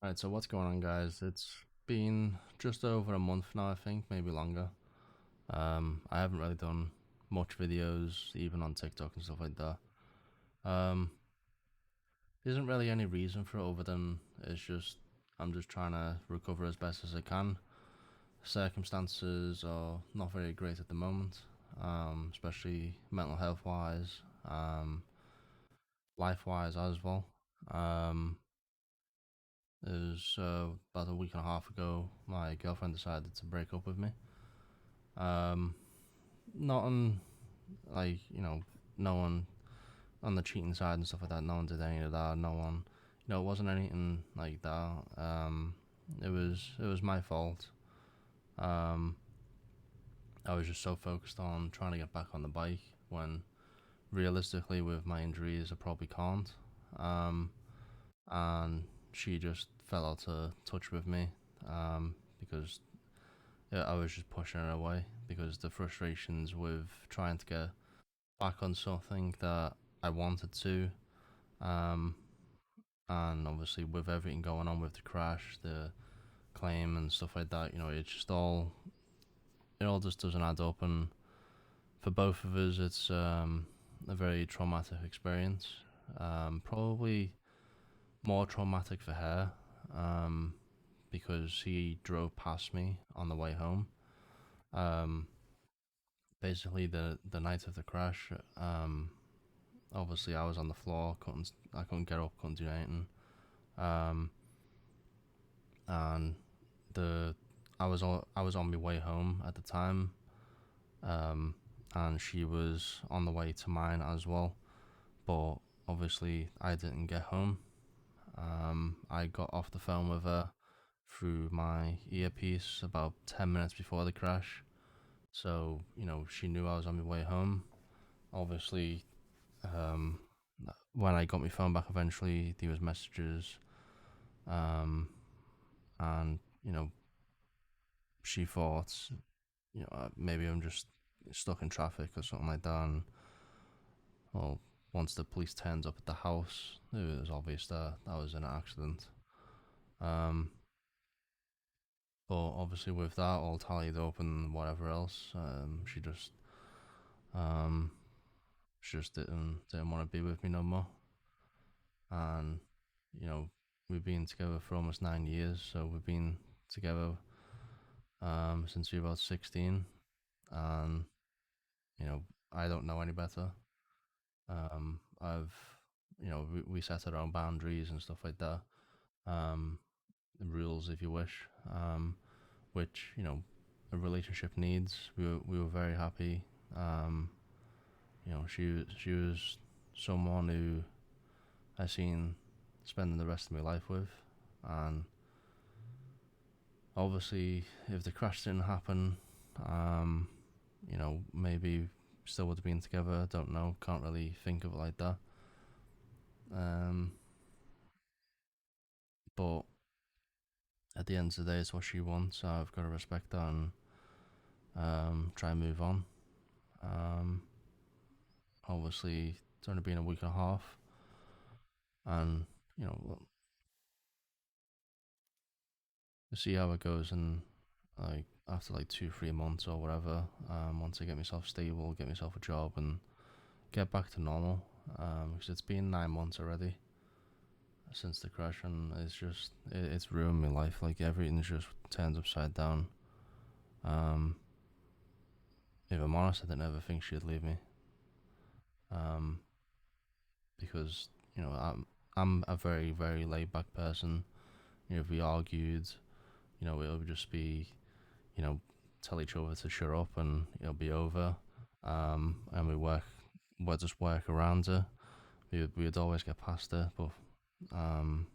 Right, so what's going on, guys? It's been just over a month now, I think, maybe longer. I haven't really done much videos, even on TikTok and stuff like that. Um, there isn't really any reason for it other than I'm just trying to recover as best as I can. Circumstances are not very great at the moment, especially mental health wise, life wise as well. Um, It was about a week and a half ago. My girlfriend decided to break up with me. Um, Not on no one on the cheating side and stuff like that. No one did any of that. No one, it wasn't anything like that. It was my fault. Um, I was just so focused on trying to get back on the bike when realistically, with my injuries, I probably can't. And she just fell out of touch with me because I was just pushing her away because the frustrations with trying to get back on something that I wanted to, um, and obviously with everything going on with the crash, the claim and stuff like that, it all just doesn't add up, and for both of us, it's a very traumatic experience. Probably more traumatic for her, because he drove past me on the way home. Um, Basically, the night of the crash, obviously I was on the floor, I couldn't get up, couldn't do anything, and the I was on my way home at the time, and she was on the way to mine as well. But obviously, I didn't get home. I got off the phone with her through my earpiece about 10 minutes before the crash, so she knew I was on my way home. Obviously, when I got my phone back eventually, there was messages, and she thought, maybe I'm just stuck in traffic or something like that. And well, once the police turned up at the house, it was obvious that that was an accident. Um, but obviously, with that all tallied up and whatever else, um, she just didn't want to be with me no more. And you know, we've been together for almost 9 years, so we've been together since we were about 16, and I don't know any better. I've we set our own boundaries and stuff like that, um, rules if you wish, which a relationship needs. We were very happy. Um, she was someone who I seen spending the rest of my life with, and obviously, if the crash didn't happen, um, maybe still would have been together. Don't know. Can't really think of it like that. Um, but at the end of the day, it's what she wants. So I've got to respect that and try and move on. Um, Obviously, it's only been a week and a half, and you know we'll see how it goes. And like after like 2 3 months or whatever, once I get myself stable, get myself a job, and get back to normal. Because it's been 9 months already since the crash, and it's ruined my life. Like everything just turned upside down. Um, if I'm honest, I didn't ever think she'd leave me. Um, because I'm a very very laid back person. If we argued, it would just be you know tell each other to shut up and it'll be over. And we'd just work around it. We'd always get past it, but um,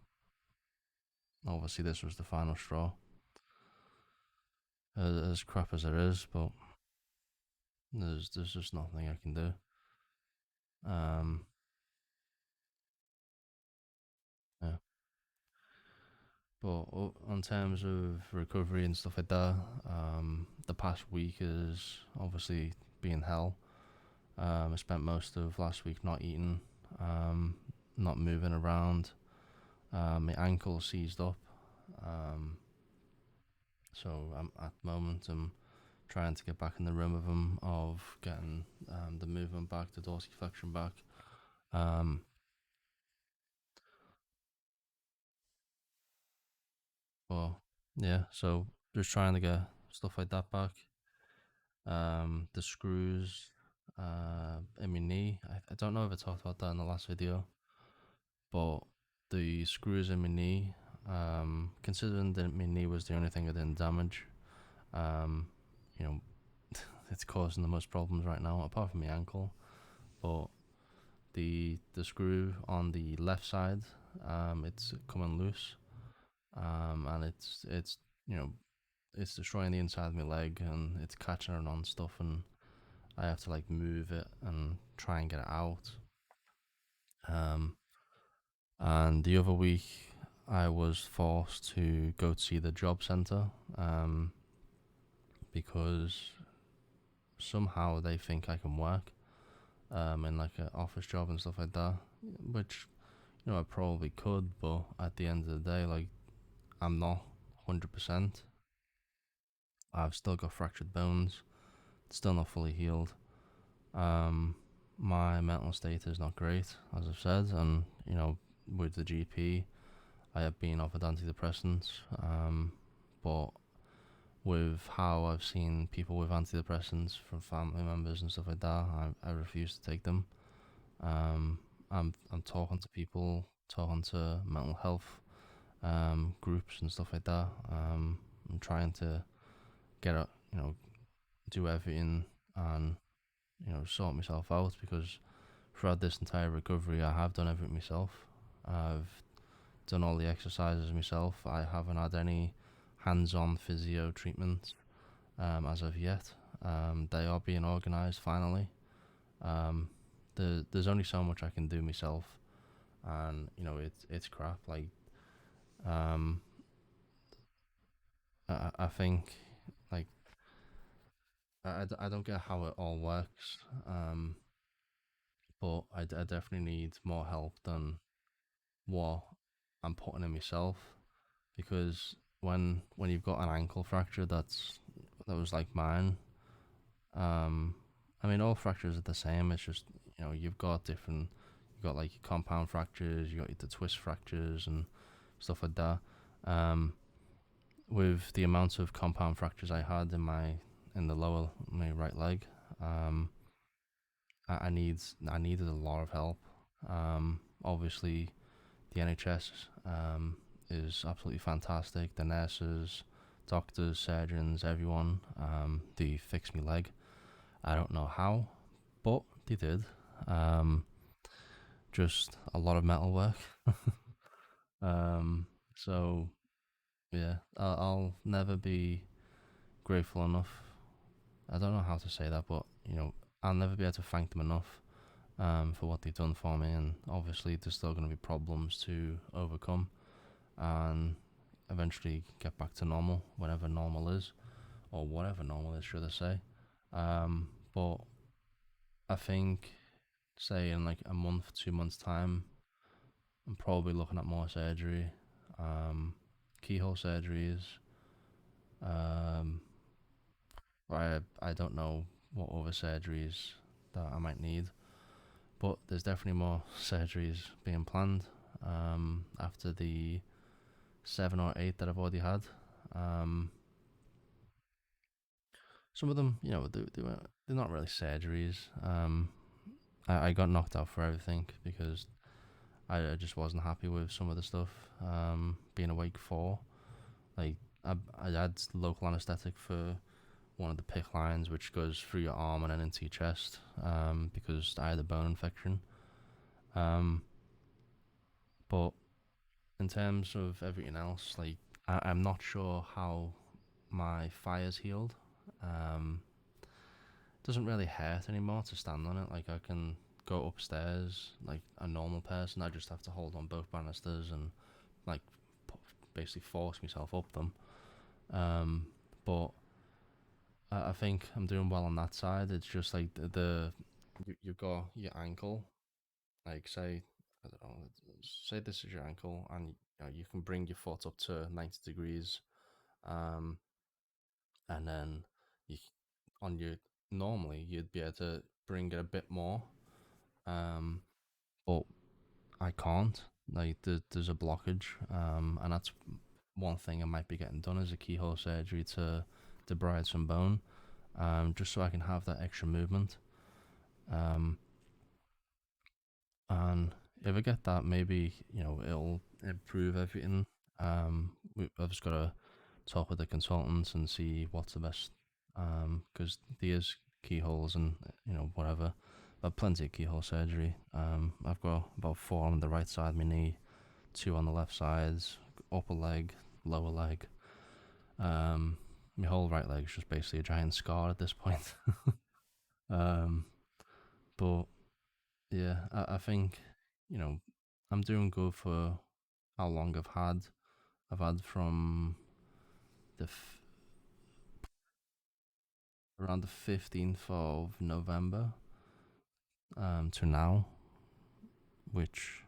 obviously this was the final straw. As crap as it is, but there's just nothing I can do. Um, yeah. But on terms of recovery and stuff like that, the past week is obviously been hell. I spent most of last week not eating, not moving around. My ankle seized up. Um, so I'm at the moment I'm trying to get back in the rhythm of him of getting the movement back, the dorsiflexion back. Um, but yeah, so just trying to get stuff like that back. The screws in my knee. I don't know if I talked about that in the last video, but the screws in my knee. Considering that my knee was the only thing I didn't damage, um, you know, it's causing the most problems right now, apart from my ankle. But the screw on the left side, it's coming loose, and it's you know it's destroying the inside of my leg, and it's catching it on stuff, and I have to like move it and try and get it out. Um, and the other week, I was forced to go to see the job centre, um, because somehow they think I can work, in like an office job and stuff like that, which I probably could, but at the end of the day, like I'm not 100%. I've still got fractured bones, still not fully healed. Um, my mental state is not great, as I've said, and with the GP, I have been offered antidepressants, but with how I've seen people with antidepressants from family members and stuff like that, I refuse to take them. I'm talking to people, talking to mental health groups and stuff like that. I'm trying to get a do everything and sort myself out, because throughout this entire recovery, I have done everything myself. I've done all the exercises myself. I haven't had any hands-on physio treatment as of yet. They are being organised finally. Um, there's only so much I can do myself, and it's crap. Like um, I think like I don't get how it all works. But I definitely need more help than what I'm putting in myself, because when you've got an ankle fracture that was like mine. um I mean, all fractures are the same. It's just you've got different. You've got like compound fractures, you got the twist fractures and stuff like that. um with the amount of compound fractures I had in the lower my right leg, um I needed a lot of help. Obviously, the NHS is absolutely fantastic. The nurses, doctors, surgeons, everyone, they fixed me leg. I don't know how, but they did. Um, just a lot of metal work. um, so yeah, I'll never be grateful enough. I don't know how to say that, but I'll never be able to thank them enough, for what they've done for me. And obviously, there's still going to be problems to overcome and eventually get back to normal, whatever normal is, or whatever normal is, should I say. But I think, say, in like a month, 2 months' time, I'm probably looking at more surgery, keyhole surgeries. Um, I don't know what other surgeries that I might need, but there's definitely more surgeries being planned, after the 7 or 8 that I've already had. Um, some of them, they're not really surgeries. I got knocked out for everything because I just wasn't happy with some of the stuff, being awake for. Like, I had local anaesthetic for one of the PIC lines, which goes through your arm and then into your chest, because I had a bone infection. Um, but in terms of everything else, like, I'm not sure how my fire's healed. Um, it doesn't really hurt anymore to stand on it. Like, I can go upstairs like a normal person. I just have to hold on both banisters and like basically force myself up them. But I think I'm doing well on that side. It's just like you've got your ankle. Like, say I don't know. Say this is your ankle, and you can bring your foot up to 90 degrees, um, and then you on your normally you'd be able to bring it a bit more, um, but I can't. Like there's a blockage, and that's one thing I might be getting done is a keyhole surgery to debride some bone, just so I can have that extra movement. Um, and if I get that, maybe it'll improve everything. I've just got to talk with the consultants and see what's the best. Because there's keyholes and whatever. I've plenty of keyhole surgery. I've got about four on the right side of my knee, two on the left sides, upper leg, lower leg. My whole right leg is just basically a giant scar at this point. um, but yeah, I think you know I'm doing good for how long I've had. I've had from the around the 15th of November to now, which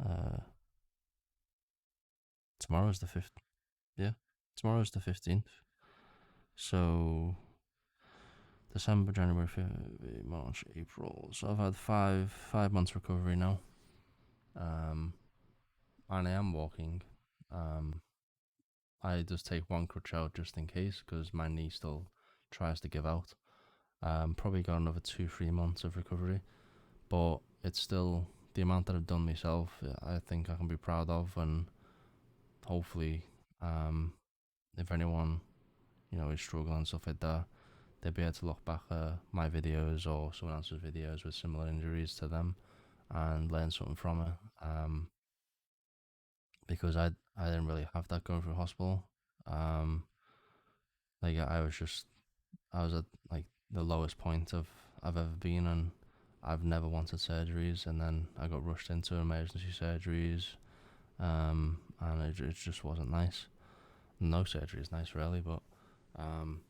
uh, tomorrow's the 5th. Yeah, tomorrow's the 15th. So December, January, February, March, April. So I've had five months recovery now. Um, and I am walking. Um, I just take one crutch out just in case because my knee still tries to give out. Probably got another 2 3 months of recovery, but it's still the amount that I've done myself. I think I can be proud of, and hopefully, um, if anyone is struggling and stuff like that, they'll be able to look back at my videos or someone else's videos with similar injuries to them and learn something from it. Because I didn't really have that going through hospital. Um, like I was at like the lowest point I've ever been, and I've never wanted surgeries, and then I got rushed into emergency surgeries, and it just wasn't nice. No surgery is nice, really, but um,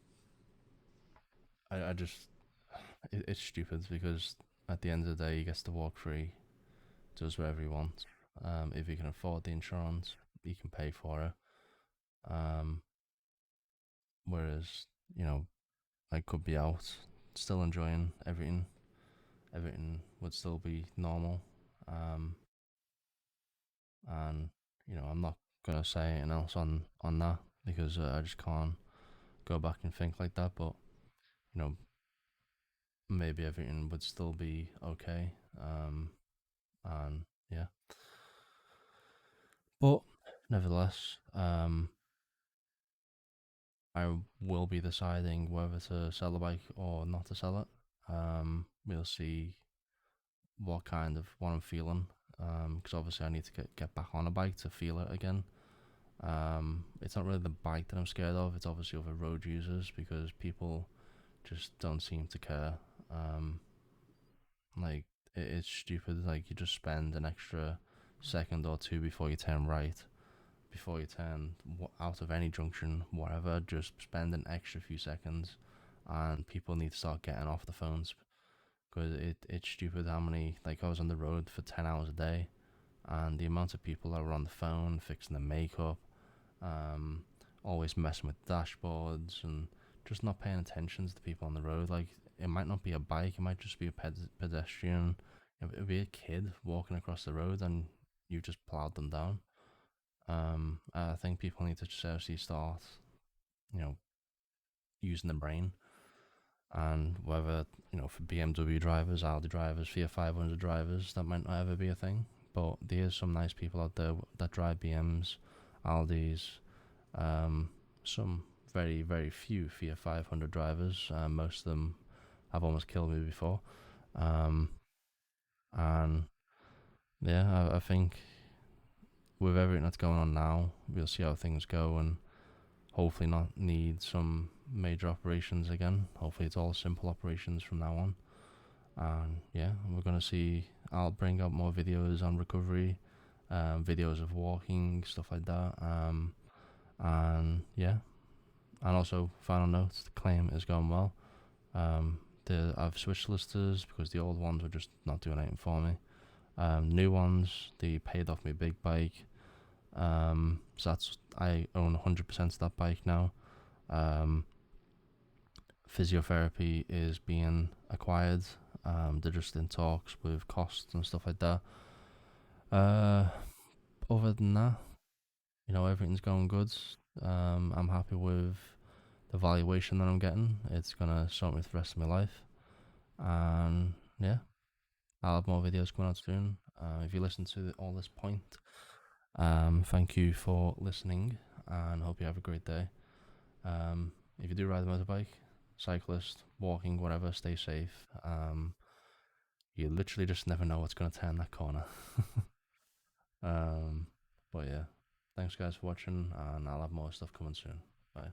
I just it's stupid because at the end of the day, he gets to walk free, does whatever he wants. If he can afford the insurance, he can pay for it. Um, whereas I could be out, still enjoying everything. Everything would still be normal. Um, and I'm not gonna say anything else on that because I just can't go back and think like that. But you know, maybe everything would still be okay. And yeah, but nevertheless, I will be deciding whether to sell the bike or not to sell it. We'll see what I'm feeling. Because obviously I need to get back on a bike to feel it again. It's not really the bike that I'm scared of. It's obviously other road users because people just don't seem to care. Um, like it's stupid. Like you just spend an extra second or two before you turn right, before you turn out of any junction, whatever. Just spend an extra few seconds, and people need to start getting off the phones because it's stupid how many like I was on the road for 10 hours a day, and the amount of people that were on the phone fixing the makeup, um, always messing with dashboards and just not paying attention to the people on the road. Like it might not be a bike, it might just be a pedestrian. It would be a kid walking across the road, and you just plowed them down. I think people need to seriously start, you know, using the brain, and whether for BMW drivers, Audi drivers, Fiat 500 drivers, that might not ever be a thing. But there's some nice people out there that drive BMs, Aldis, um, some very few Fiat 500 drivers. Most of them have almost killed me before. Um, and yeah, I think with everything that's going on now, we'll see how things go and hopefully not need some major operations again. Hopefully it's all simple operations from now on. And yeah, we're gonna see. I'll bring up more videos on recovery, videos of walking, stuff like that. And yeah, and also final notes: the claim is going well. I've switched solicitors because the old ones were just not doing anything for me. New ones, they paid off my big bike. So that's I own 100% of that bike now. Um, Physiotherapy is being acquired. They're just in talks with costs and stuff like that. Uh, Other than that, everything's going good. I'm happy with the valuation that I'm getting. It's gonna sort me for the rest of my life. And yeah, I'll have more videos coming out soon. If you listen to all this point, thank you for listening, and hope you have a great day. If you do ride a motorbike, cyclist, walking, whatever, stay safe. You literally just never know what's gonna turn that corner. um, but yeah, thanks guys for watching, and I'll have more stuff coming soon. Bye.